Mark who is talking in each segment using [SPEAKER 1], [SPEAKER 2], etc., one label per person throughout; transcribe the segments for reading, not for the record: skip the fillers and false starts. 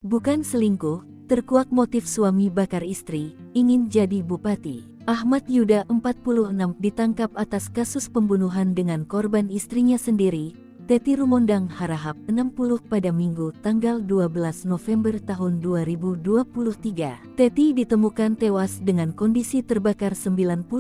[SPEAKER 1] Bukan selingkuh, terkuak motif suami bakar istri, ingin jadi bupati. Ahmad Yuda 46 ditangkap atas kasus pembunuhan dengan korban istrinya sendiri, Teti Rumondang Harahap 60 pada Minggu tanggal 12 November tahun 2023. Teti ditemukan tewas dengan kondisi terbakar 90%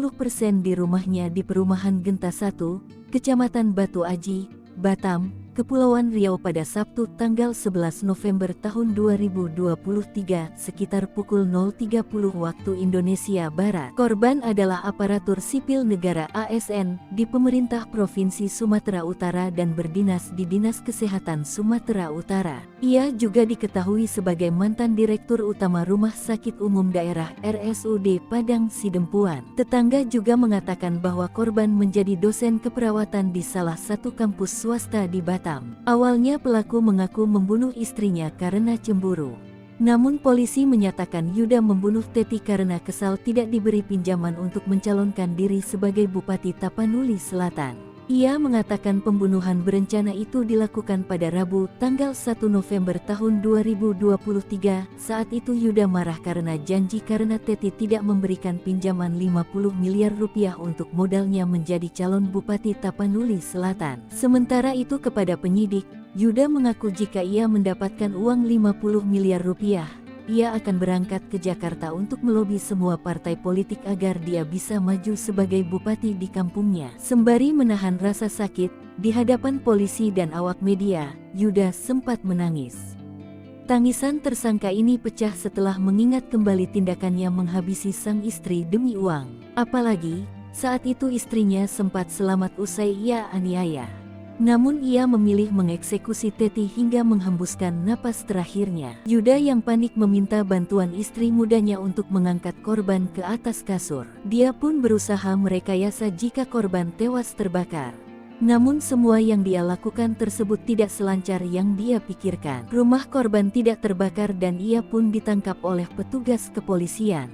[SPEAKER 1] di rumahnya di perumahan Genta 1, Kecamatan Batu Aji, Batam, Kepulauan Riau pada Sabtu tanggal 11 November tahun 2023 sekitar pukul 0.30 waktu Indonesia Barat. Korban adalah aparatur sipil negara ASN di pemerintah Provinsi Sumatera Utara dan berdinas di Dinas Kesehatan Sumatera Utara. Ia juga diketahui sebagai mantan Direktur Utama Rumah Sakit Umum Daerah RSUD Padang Sidempuan. Tetangga juga mengatakan bahwa korban menjadi dosen keperawatan di salah satu kampus swasta di Batam. Awalnya pelaku mengaku membunuh istrinya karena cemburu. Namun polisi menyatakan Yuda membunuh Teti karena kesal tidak diberi pinjaman untuk mencalonkan diri sebagai Bupati Tapanuli Selatan. Ia mengatakan pembunuhan berencana itu dilakukan pada Rabu, tanggal 1 November tahun 2023. Saat itu Yuda marah karena janji karena Teti tidak memberikan pinjaman 50 miliar rupiah untuk modalnya menjadi calon Bupati Tapanuli Selatan. Sementara itu kepada penyidik, Yuda mengaku jika ia mendapatkan uang 50 miliar rupiah, ia akan berangkat ke Jakarta untuk melobi semua partai politik agar dia bisa maju sebagai bupati di kampungnya. Sembari menahan rasa sakit, di hadapan polisi dan awak media, Yuda sempat menangis. Tangisan tersangka ini pecah setelah mengingat kembali tindakannya menghabisi sang istri demi uang. Apalagi, saat itu istrinya sempat selamat usai ia aniaya. Namun ia memilih mengeksekusi Teti hingga menghembuskan napas terakhirnya. Yuda yang panik meminta bantuan istri mudanya untuk mengangkat korban ke atas kasur. Dia pun berusaha merekayasa jika korban tewas terbakar. Namun semua yang dia lakukan tersebut tidak selancar yang dia pikirkan. Rumah korban tidak terbakar dan ia pun ditangkap oleh petugas kepolisian.